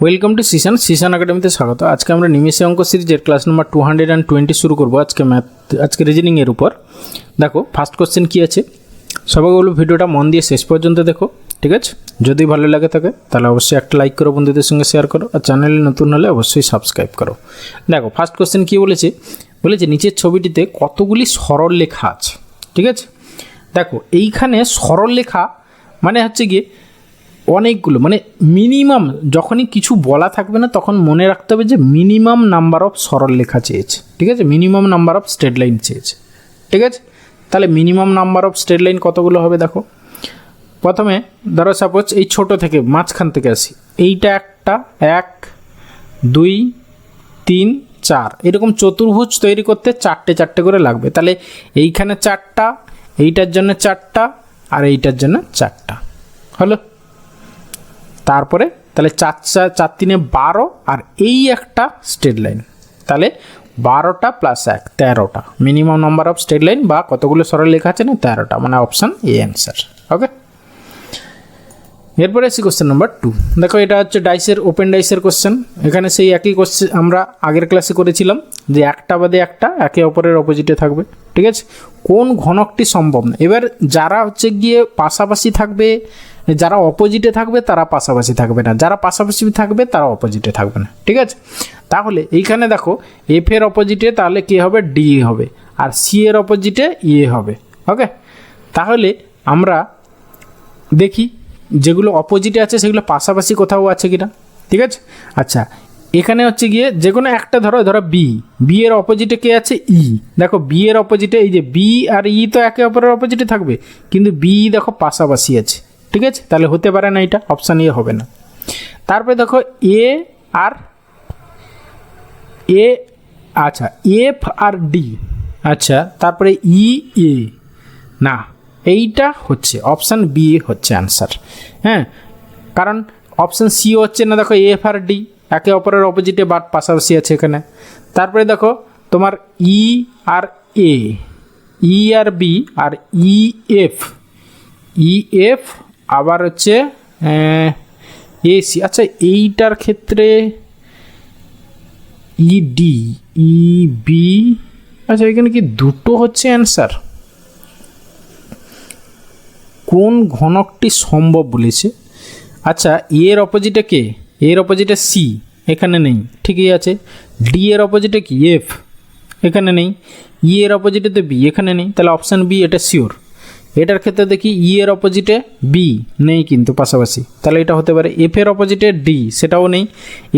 Welcome to Xishan একাডেমিতে স্বাগত। আজকে আমরা নিমেষে অঙ্ক সিরিজের ক্লাস নাম্বার 220 শুরু করব। আজকে রিজনিংয়ের উপর। দেখো ফার্স্ট কোশ্চেন কী আছে, সবাই বলবো ভিডিওটা মন দিয়ে শেষ পর্যন্ত দেখো, ঠিক আছে? যদি ভালো লাগে থাকে তাহলে অবশ্যই একটা লাইক করো, বন্ধুদের সঙ্গে শেয়ার করো, আর চ্যানেলে নতুন হলে অবশ্যই সাবস্ক্রাইব করো। দেখো ফার্স্ট কোশ্চেন কী বলেছে, নিচের ছবিটিতে কতগুলি সরল লেখা আছে, ঠিক আছে? দেখো এইখানে সরল লেখা মানে হচ্ছে গিয়ে অনেকগুলো, মানে মিনিমাম যখনই কিছু বলা থাকবে না তখন মনে রাখতে হবে যে মিনিমাম নাম্বার অফ সরল লেখা চেয়েছে, ঠিক আছে? Minimum number of straight line চেয়েছে, ঠিক আছে? তাহলে minimum number of straight line কতগুলো হবে দেখো। প্রথমে ধরো সাপোজ এই ছোট থেকে মাঝখান থেকে আসি, এইটা একটা, 1 2 3 4, এরকম চতুর্ভুজ তৈরি করতে চারটে করে লাগবে। তাহলে এইখানে 4টা, এইটার জন্য 4টা, আর এইটার জন্য 4টা হলো। তারপরে তাহলে 4 4 3 12, আর এই একটা স্ট্রেট লাইন, তাহলে 12টা প্লাস 1 13টা minimum number of straight line, বা কতগুলো সরল লেখা আছে না 13টা, মানে অপশান এ অ্যান্সার। ওকে, এরপরে আসি কোশ্চেন নাম্বার 2। দেখো এটা হচ্ছে ডাইসের, ওপেন ডাইসের কোশ্চেন। এখানে সেই একই কোশ্চেন আমরা আগের ক্লাসে করেছিলাম যে একটা বাদে একটা একে অপরের অপোজিটে থাকবে, ঠিক আছে? কোন ঘনকটি সম্ভব না। এবার যারা হচ্ছে গিয়ে পাশাপাশি থাকবে, যারা অপোজিটে থাকবে তারা পাশাপাশি থাকবে না, যারা পাশাপাশি থাকবে তারা অপোজিটে থাকবে না, ঠিক আছে? তাহলে এইখানে দেখো এফ এর অপোজিটে তাহলে কী হবে, ডি হবে, আর সি এর অপোজিটে ইয়ে হবে। ওকে, তাহলে আমরা দেখি যেগুলো অপোজিটে আছে সেগুলো পাশাপাশি কোথাও আছে কিনা, ঠিক আছে? আচ্ছা, এখানে হচ্ছে গিয়ে যে কোনো একটা ধরো বি এর অপোজিটে কে আছে, ই। দেখো বি এর অপোজিটে এই যে বি আর ই তো একে অপরের অপোজিটে থাকবে, কিন্তু বি দেখো পাশাপাশি আছে, ঠিক আছে? তাহলে হতে পারে না, এটা অপশান এ হবে না। তারপরে দেখো আচ্ছা এফ আর ডি, আচ্ছা তারপরে ই এ, না এইটা হচ্ছে অপশান বি হচ্ছে অ্যান্সার। হ্যাঁ, কারণ অপশান সি হচ্ছে না। দেখো এফ আর ডি একে অপরের অপোজিটে বাট পাশাপাশি আছে এখানে। তারপরে দেখো তোমার ই আর এ, ই আর বি, আর ই এফ আবার হচ্ছে এসি। আচ্ছা এইটার ক্ষেত্রে ইডি ই বি, আচ্ছা এখানে কি দুটো হচ্ছে অ্যান্সার? কোন ঘনকটি সম্ভব বলেছে? আচ্ছা এর অপোজিটে কে, এর অপোজিটে সি, এখানে নেই, ঠিকই আছে। ডি এর অপোজিটে কি, এফ, এখানে নেই। ই এর অপোজিটে তো বি, এখানে নেই, তাহলে অপশান বি এটা শিওর। এটার ক্ষেত্রে দেখি ই এর অপোজিটে বি নেই কিন্তু পাশাপাশি, তাহলে এটা হতে পারে। এফ এর অপোজিটে ডি, সেটাও নেই।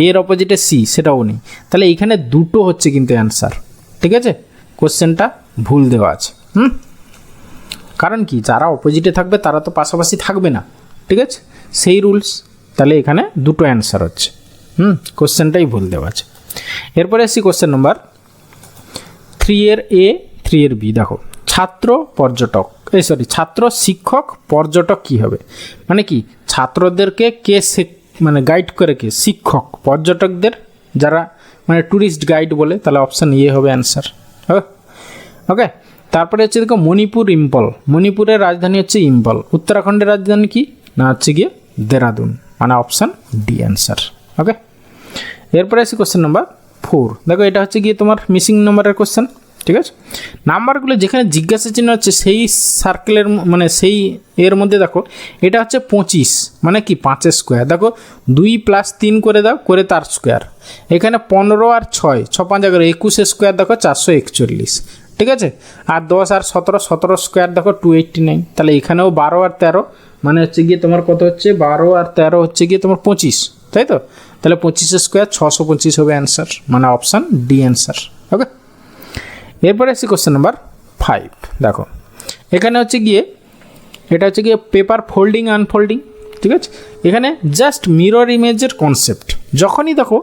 এর অপোজিটে সি, সেটাও নেই। তাহলে এখানে দুটো হচ্ছে কিন্তু অ্যান্সার, ঠিক আছে? কোশ্চেনটা ভুল দেওয়া আছে। কারণ কি, যারা অপোজিটে থাকবে তারা তো পাশাপাশি থাকবে না, ঠিক আছে? সেই রুলস। তাহলে এখানে দুটো অ্যান্সার হচ্ছে, কোশ্চেনটাই ভুল দেওয়া আছে। এরপরে আসি কোশ্চেন নাম্বার 3 এর এ, 3 এর বি। দেখো ছাত্র শিক্ষক পর্যটক কি হবে, মানে কি ছাত্রদেরকে কে মানে গাইড করে কে, শিক্ষক। পর্যটকদের যারা মানে ট্যুরিস্ট গাইড বলে, তাহলে অপশান ইয়ে হবে অ্যান্সার। ওকে, তারপরে হচ্ছে দেখো মণিপুর, ইম্ফল। মণিপুরের রাজধানী হচ্ছে ইম্ফল। উত্তরাখণ্ডের রাজধানী কি না, হচ্ছে গিয়ে দেরাদুন, মানে অপশান ডি অ্যান্সার। ওকে, এরপরে আসি কোশ্চেন নাম্বার 4। দেখো এটা হচ্ছে গিয়ে তোমার মিসিং নাম্বারের কোশ্চেন, ঠিক আছে? নাম্বারগুলো যেখানে জিজ্ঞাসা চিহ্ন হচ্ছে সেই সার্কেলের, মানে সেই এর মধ্যে দেখো এটা হচ্ছে 25, মানে কি 5 স্কোয়ার। দেখো 2 + 3 করে দাও, করে তার স্কোয়ার। এখানে 15 আর 6, 6 5 21 স্কোয়ার, দেখো 441, ঠিক আছে? আর 10 আর 17 স্কোয়ার, দেখো 289। তাহলে এখানেও 12 আর 13, মানে হচ্ছে গিয়ে তোমার কত হচ্ছে, 12 আর 13 হচ্ছে গিয়ে তোমার 25, তাই তো? তাহলে 25 স্কোয়ার 625 হবে অ্যান্সার, মানে অপশান ডি অ্যান্সার। ওকে, এরপরে আসছি কোশ্চেন নাম্বার 5। দেখো এখানে হচ্ছে গিয়ে এটা হচ্ছে গিয়ে পেপার ফোল্ডিং আনফোল্ডিং, ঠিক আছে? এখানে জাস্ট মিরর ইমেজের কনসেপ্ট। যখনই দেখো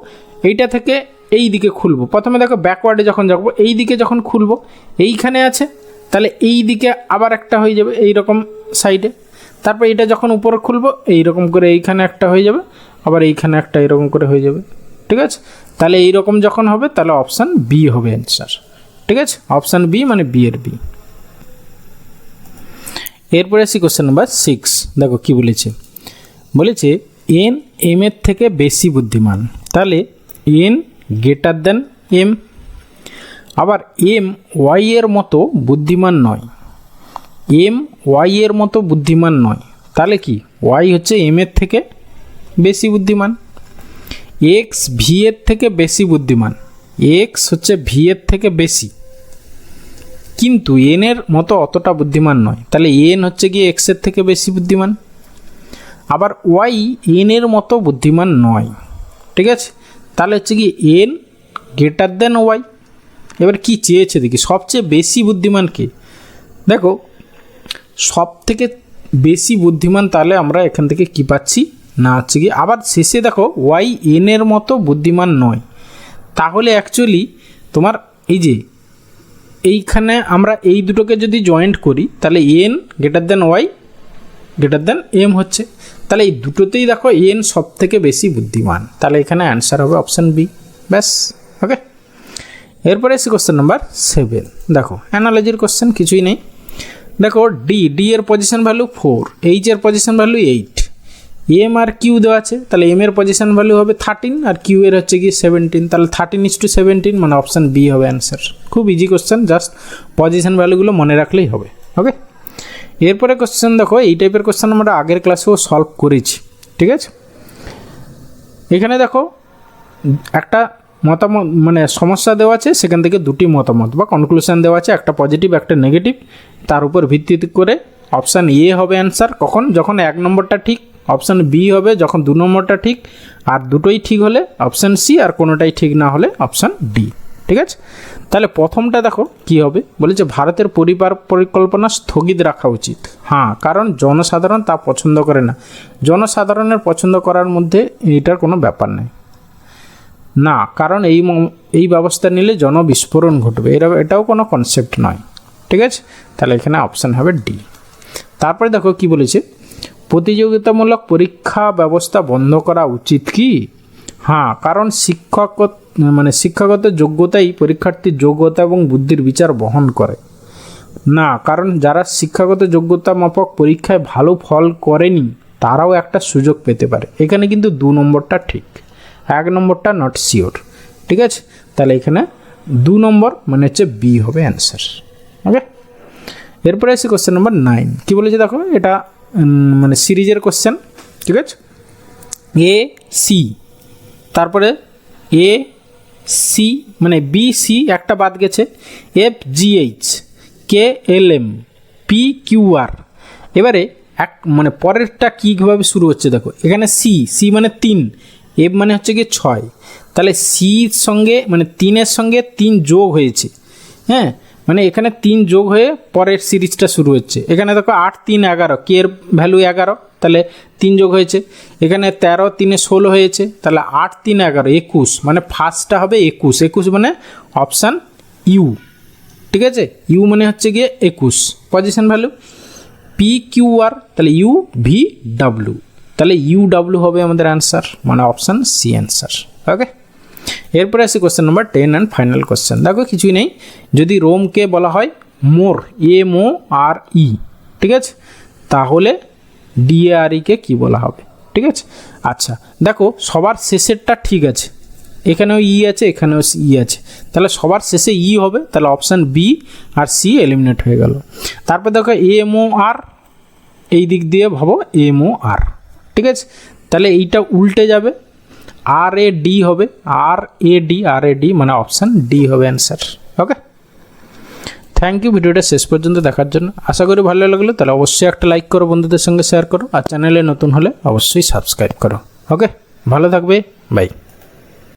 এইটা থেকে এই দিকে খুলবো, প্রথমে দেখো ব্যাকওয়ার্ডে যখন যাবো, এই দিকে যখন খুলবো এইখানে আছে, তাহলে এই দিকে আবার একটা হয়ে যাবে এইরকম সাইডে। তারপর এটা যখন উপরে খুলবো এইরকম করে এইখানে একটা হয়ে যাবে, আবার এইখানে একটা এরকম করে হয়ে যাবে, ঠিক আছে? তাহলে এইরকম যখন হবে তাহলে অপশান বি হবে অ্যান্সার, ঠিক আছে? অপশান বি মানে বি এর বি। এরপরে আসি কোশ্চেন নাম্বার 6। দেখো কি বলেছে, এন এম এর থেকে বেশি বুদ্ধিমান, তাহলে এন গ্রেটার দেন এম। আবার এম ওয়াই এর মতো বুদ্ধিমান নয়, এম ওয়াই এর মতো বুদ্ধিমান নয়, তাহলে কি ওয়াই হচ্ছে এম এর থেকে বেশি বুদ্ধিমান। এক্স ভি এর থেকে বেশি বুদ্ধিমান, এক্স হচ্ছে ভি এর থেকে বেশি, কিন্তু এন এর মতো অতটা বুদ্ধিমান নয়, তাহলে এন হচ্ছে গিয়ে এক্স এর থেকে বেশি বুদ্ধিমান। আবার ওয়াই এন এর মতো বুদ্ধিমান নয়, ঠিক আছে, তাহলে হচ্ছে কি এন গ্রেটার দেন ওয়াই। এবার কি চেয়েছে দেখি, সবচেয়ে বেশি বুদ্ধিমান কে? দেখো সব থেকে বেশি বুদ্ধিমান, তাহলে আমরা এখান থেকে কি পাচ্ছি না, হচ্ছে কি আবার শেষে দেখো ওয়াই এন এর মতো বুদ্ধিমান নয়, তাহলে অ্যাকচুয়ালি তোমার এই যে এইখানে আমরা এই দুটোকে যদি জয়েন্ট করি তাহলে n greater than y greater than m হচ্ছে, তাহলে এই দুটোতেই দেখো এন সব থেকে বেশি বুদ্ধিমান, তাহলে এখানে অ্যান্সার হবে অপশান বি। ব্যাস, ওকে। এরপরে এসে কোশ্চেন নাম্বার 7। দেখো অ্যানালজির কোশ্চেন, কিছুই নেই। দেখো ডি এর পজিশন ভ্যালু 4, এইচ এর position value 8, M R Q দেওয়া আছে, তাহলে এম এর পজিশন ভ্যালু হবে 13 আর কিউ এর হচ্ছে কি 17, তাহলে 13:17 মানে অপশান বি হবে অ্যান্সার। খুব ইজি কোশ্চেন, জাস্ট পজিশন ভ্যালুগুলো মনে রাখলেই হবে, ওকে। এরপরে কোশ্চেন দেখো, এই টাইপের কোশ্চেন আমরা আগের ক্লাসেও সলভ করেছি, ঠিক আছে। এখানে দেখো একটা মতামত মানে সমস্যা দেওয়া আছে, সেখান থেকে দুটি মতামত বা কনক্লুশন দেওয়া আছে, একটা পজিটিভ একটা নেগেটিভ, তার উপর ভিত্তি করে অপশান এ হবে অ্যান্সার কখন, যখন 1 নম্বরটা ঠিক, অপশান বি হবে যখন 2 নম্বরটা ঠিক, আর দুটোই ঠিক হলে অপশান সি, আর কোনোটাই ঠিক না হলে অপশান ডি, ঠিক আছে। তাহলে প্রথমটা দেখো কি হবে, বলেছে ভারতের পরিবার পরিকল্পনা স্থগিত রাখা উচিত। হ্যাঁ, কারণ জনসাধারণ তা পছন্দ করে না। জনসাধারণের পছন্দ করার মধ্যে এটার কোনো ব্যাপার নেই না, কারণ এই ব্যবস্থা নিলে জনবিস্ফোরণ ঘটবে, এটাও কোনো কনসেপ্ট নয়, ঠিক আছে। তাহলে এখানে অপশান হবে ডি। তারপরে দেখো কি বলেছে, প্রতিযোগিতামূলক পরীক্ষা ব্যবস্থা বন্ধ করা উচিত কি? হ্যাঁ, কারণ শিক্ষাগত যোগ্যতাই পরীক্ষার্থীর যোগ্যতা এবং বুদ্ধির বিচার বহন করে না, কারণ যারা শিক্ষাগত যোগ্যতা মাপক পরীক্ষায় ভালো ফল করেনি তারাও একটা সুযোগ পেতে পারে। এখানে কিন্তু 2 নম্বরটা ঠিক, 1 নম্বরটা নট শিওর, ঠিক আছে। তাহলে এখানে 2 নম্বর মানে হচ্ছে বি হবে অ্যান্সার, ওকে। এরপরে এসে কোশ্চেন নাম্বার 9, কী বলেছে দেখো, এটা মানে সিরিজের কোশ্চেন, ঠিক আছে। এ সি, তারপরে এ সি মানে বি সি একটা বাদ গেছে, এফ জি এইচ, কে L M, P Q R. এবারে মানে পরেরটা কীভাবে শুরু হচ্ছে দেখো, এখানে সি মানে 3, এফ মানে হচ্ছে গিয়ে 6, তাহলে সির সঙ্গে মানে 3-এর সঙ্গে 3 যোগ হয়েছে, হ্যাঁ, মানে এখানে 3 যোগ হয়ে পরের সিরিজটা শুরু হচ্ছে। এখানে দেখো 8 3 11, কে এর ভ্যালু 11, তাহলে 3 যোগ হয়েছে। এখানে 13 3 16 হয়েছে, তাহলে 8 3 11 21, মানে ফার্স্টটা হবে 21 মানে অপশান ইউ, ঠিক আছে। ইউ মানে হচ্ছে গিয়ে 21 position value. P Q R, তাহলে ইউ ভি ডাব্লিউ, তাহলে ইউ ডাব্লিউ হবে আমাদের অ্যান্সার, মানে অপশান সি অ্যান্সার, ওকে। এরপরে আসি question number 10 and final question. দেখো কিছুই নেই, যদি রোমকে বলা হয় মোর, MORE, ঠিক আছে, তাহলে DARE-কে কী বলা হবে, ঠিক আছে। আচ্ছা দেখো সবার শেষেরটা ঠিক আছে, এখানেও ই আছে এখানেও ই আছে, তাহলে সবার শেষে ই হবে, তাহলে অপশান বি আর সি এলিমিনেট হয়ে গেল। তারপর দেখো MOR, এই দিক দিয়ে ভাবো MOR, ঠিক আছে, তাহলে এইটা উল্টে যাবে, RAD হবে, RAD মানে অপশান ডি হবে অ্যান্সার, ওকে। থ্যাংক ইউ ভিডিওটা শেষ পর্যন্ত দেখার জন্য। আশা করি ভালো লাগলো, তাহলে অবশ্যই একটা লাইক করো, বন্ধুদের সঙ্গে শেয়ার করো, আর চ্যানেলে নতুন হলে অবশ্যই সাবস্ক্রাইব করো, ওকে। ভালো থাকবে, বাই।